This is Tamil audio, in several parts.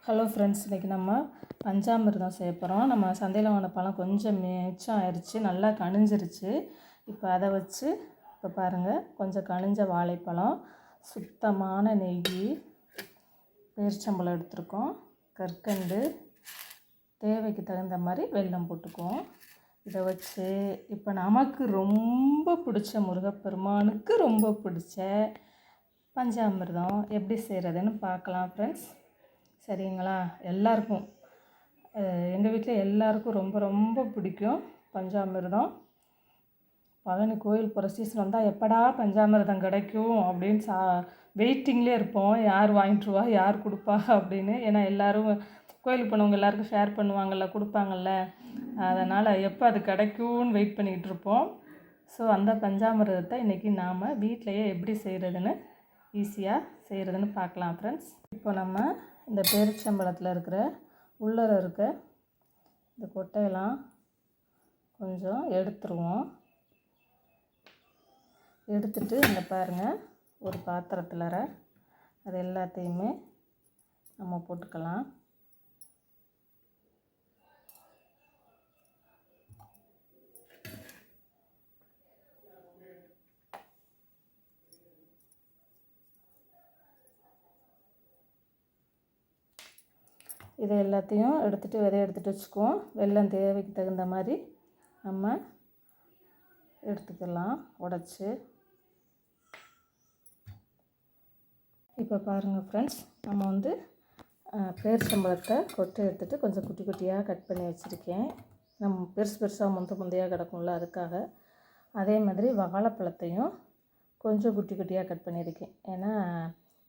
ஹலோ ஃப்ரெண்ட்ஸ், இன்றைக்கி நம்ம பஞ்சாமிர்தம் செய்ய போகிறோம். நம்ம சந்தையில் வாங்கின பழம் கொஞ்சம் மிச்சம் ஆயிடுச்சு, நல்லா கனிஞ்சிருச்சு. இப்போ அதை வச்சு இப்போ பாருங்கள், கொஞ்சம் கனிஞ்ச வாழைப்பழம், சுத்தமான நெய், பேரிச்சம்பழம் எடுத்துருக்கோம், கற்கண்டு, தேவைக்கு தகுந்த மாதிரி வெல்லம் போட்டுக்குவோம். இதை வச்சு இப்போ நமக்கு ரொம்ப பிடிச்ச, முருகப்பெருமானுக்கு ரொம்ப பிடிச்ச பஞ்சாமிர்தம் எப்படி செய்கிறதுன்னு பார்க்கலாம் ஃப்ரெண்ட்ஸ். சரிங்களா? எல்லாருக்கும், எங்கள் வீட்டில் எல்லாருக்கும் ரொம்ப ரொம்ப பிடிக்கும் பஞ்சாமிர்தம். பழனி கோயில் போகிற சீசன் வந்தால் எப்படா பஞ்சாமிர்தம் கிடைக்கும் அப்படின்னு வெயிட்டிங்லேயே இருப்போம். யார் வாங்கிட்டுருவா, யார் கொடுப்பா அப்படின்னு. ஏன்னா எல்லோரும் கோயிலுக்கு போனவங்க எல்லாருக்கும் ஷேர் பண்ணுவாங்கள்ல, கொடுப்பாங்கள்ல. அதனால் எப்போ அது கிடைக்கும்னு வெயிட் பண்ணிக்கிட்டு இருப்போம். ஸோ அந்த பஞ்சாமிர்தத்தை இன்றைக்கி நாம் வீட்டிலையே எப்படி செய்கிறதுன்னு, ஈஸியாக செய்கிறதுன்னு பார்க்கலாம் ஃப்ரெண்ட்ஸ். இப்போ நம்ம இந்த பேரிச்சம்பழத்தில் இருக்கிற உள்ளர இருக்க இந்த கொட்டையெல்லாம் கொஞ்சம் எடுத்துருவோம். எடுத்துட்டு இந்த பாருங்கள், ஒரு பாத்திரத்தில் அது எல்லாத்தையுமே நம்ம போட்டுக்கலாம். இதை எல்லாத்தையும் விதையை எடுத்துகிட்டு வச்சுக்குவோம். வெல்லம் தேவைக்கு தகுந்த மாதிரி நம்ம எடுத்துக்கலாம் உடச்சி. இப்போ பாருங்கள் ஃப்ரெண்ட்ஸ், நம்ம பேரிச்சம்பழத்தை கொட்டை எடுத்துகிட்டு கொஞ்சம் குட்டி குட்டியாக கட் பண்ணி வச்சுருக்கேன். நம்ம பெருசாக முந்தையாக கிடக்கும்ல, அதுக்காக. அதே மாதிரி வாழைப்பழத்தையும் கொஞ்சம் குட்டி குட்டியாக கட் பண்ணியிருக்கேன். ஏன்னா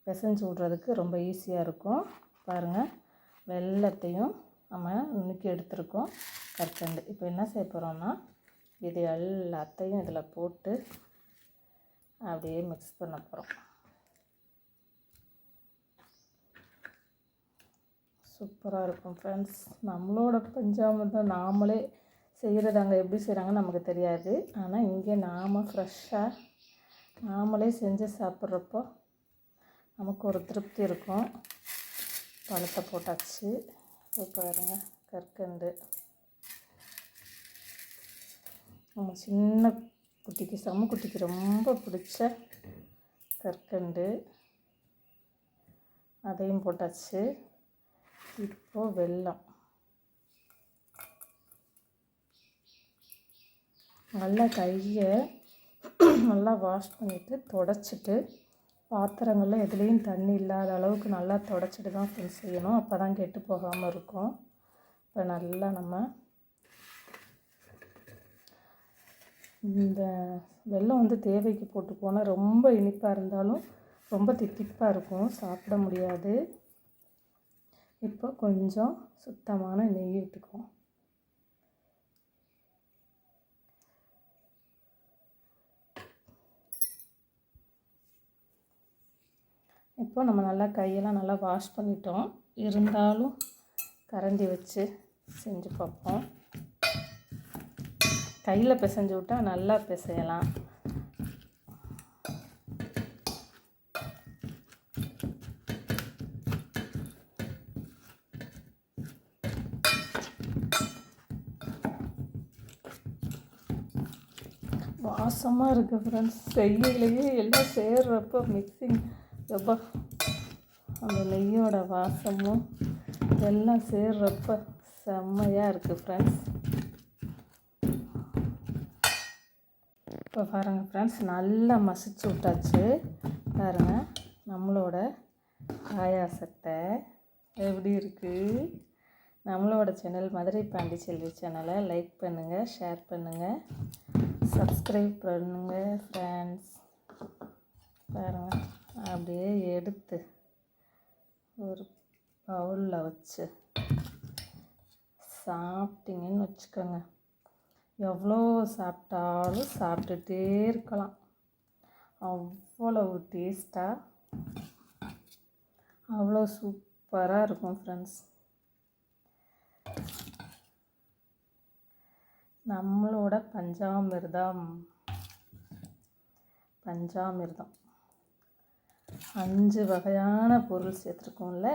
பிசைஞ்சு விட்றதுக்கு ரொம்ப ஈஸியாக இருக்கும். பாருங்கள், வெல்லத்தையும் நம்ம நுணுக்கி எடுத்துருக்கோம், கற்கண்டு. இப்போ என்ன செய்ய போகிறோம்னா, இது எல்லாத்தையும் இதில் போட்டு அப்படியே மிக்ஸ் பண்ண போகிறோம். சூப்பராக இருக்கும் ஃப்ரெண்ட்ஸ். நம்மளோட பஞ்சாமிர்தம் நாமளே செய்கிறது அங்கே எப்படி செய்கிறாங்கன்னு நமக்கு தெரியாது. ஆனால் இங்கே நாம் ஃப்ரெஷ்ஷாக நாமளே செஞ்சு சாப்பிட்றப்போ நமக்கு ஒரு திருப்தி இருக்கும். பழத்தை போட்டாச்சு. இப்போ பாருங்கள், கற்கண்டு நம்ம சின்ன குட்டிக்கு, குட்டிக்கு ரொம்ப பிடிச்ச கற்கண்டு, அதையும் போட்டாச்சு. இப்போது வெல்லம் நல்லா கையை நல்லா வாஷ் பண்ணிவிட்டு தொடச்சிட்டு, பாத்திரங்களில் எதுலேயும் தண்ணி இல்லாத அளவுக்கு நல்லா தொடச்சிட்டு தான் ஃப்ரெண்ட்ஸ் செய்யணும். அப்போ தான் கெட்டு போகாமல் இருக்கும். இப்போ நல்லா நம்ம இந்த வெல்லம் தேவைக்கு போட்டு போனால் ரொம்ப இனிப்பாக இருந்தாலும் ரொம்ப தித்திப்பாக இருக்கும், சாப்பிட முடியாது. இப்போ கொஞ்சம் சுத்தமான நெய் விட்டுக்குவோம். இப்போ நம்ம நல்லா கையெல்லாம் நல்லா வாஷ் பண்ணிட்டோம். இருந்தாலும் கரண்டி வச்சு செஞ்சு பார்ப்போம். கையில் பிசைஞ்சு விட்டால் நல்லா பிசையலாம். வாசமாக இருக்குது ஃப்ரெண்ட்ஸ். செய்யலையே எல்லாம் சேர்றப்போ மிக்சிங் எப்போ அந்த நெய்யோட வாசமும் எல்லாம் சேர்றப்ப செம்மையாக இருக்குது ஃப்ரெண்ட்ஸ். இப்போ பாருங்கள் ஃப்ரெண்ட்ஸ், நல்லா மசிச்சு விட்டாச்சு. பாருங்கள், நம்மளோட பாயாசத்தை எப்படி இருக்குது. நம்மளோட சேனல் மதுரை பாண்டிச்செல்வி சேனலை லைக் பண்ணுங்கள், ஷேர் பண்ணுங்கள், சப்ஸ்கிரைப் பண்ணுங்கள் ஃப்ரெண்ட்ஸ். பாருங்கள், அப்படியே எடுத்து ஒரு பவுலில் வச்சு சாப்பிட்டிங்கன்னு வச்சுக்கோங்க, எவ்வளோ சாப்பிட்டாலும் சாப்பிட்டுட்டே இருக்கலாம். அவ்வளவு டேஸ்ட்டாக, அவ்வளோ சூப்பராக இருக்கும் ஃப்ரெண்ட்ஸ். நம்மளோட பஞ்சாமிர்தம் 5 வகையான பொருள் சேர்த்துருக்கோம்ல,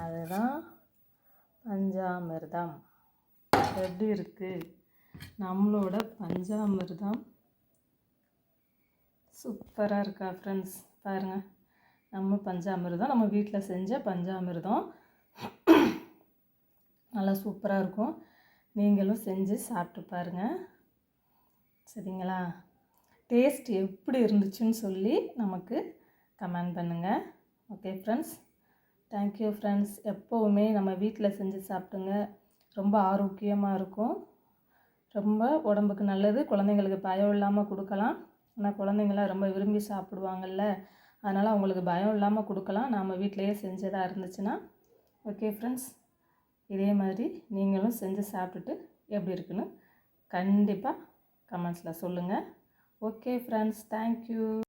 அதுதான் பஞ்சாமிர்தம் எப்படி இருக்குது நம்மளோட பஞ்சாமிர்தம்? சூப்பராக இருக்கா ஃப்ரெண்ட்ஸ்? பாருங்கள், நம்ம பஞ்சாமிர்தம் நம்ம வீட்டில் செஞ்ச பஞ்சாமிர்தம் நல்லா சூப்பராக இருக்கும். நீங்களும் செஞ்சு சாப்பிட்டு பாருங்கள், சரிங்களா? டேஸ்ட் எப்படி இருந்துச்சுன்னு சொல்லி நமக்கு கமெண்ட் பண்ணுங்கள். Okay friends, thank you friends. எப்போவுமே நம்ம வீட்டில் செஞ்சு சாப்பிடுங்க, ரொம்ப ஆரோக்கியமாக இருக்கும், ரொம்ப உடம்புக்கு நல்லது. குழந்தைங்களுக்கு பயம் இல்லாமல் கொடுக்கலாம். ஆனால் குழந்தைங்களாம் ரொம்ப விரும்பி சாப்பிடுவாங்கள்ல, அதனால் அவங்களுக்கு பயம் இல்லாமல் கொடுக்கலாம் நம்ம வீட்டிலையே செஞ்சதாக இருந்துச்சுன்னா. ஓகே ஃப்ரெண்ட்ஸ், இதே மாதிரி நீங்களும் செஞ்சு சாப்பிட்டுட்டு எப்படி இருக்குன்னு கண்டிப்பாக கமெண்ட்ஸில் சொல்லுங்கள். Okay friends, thank you.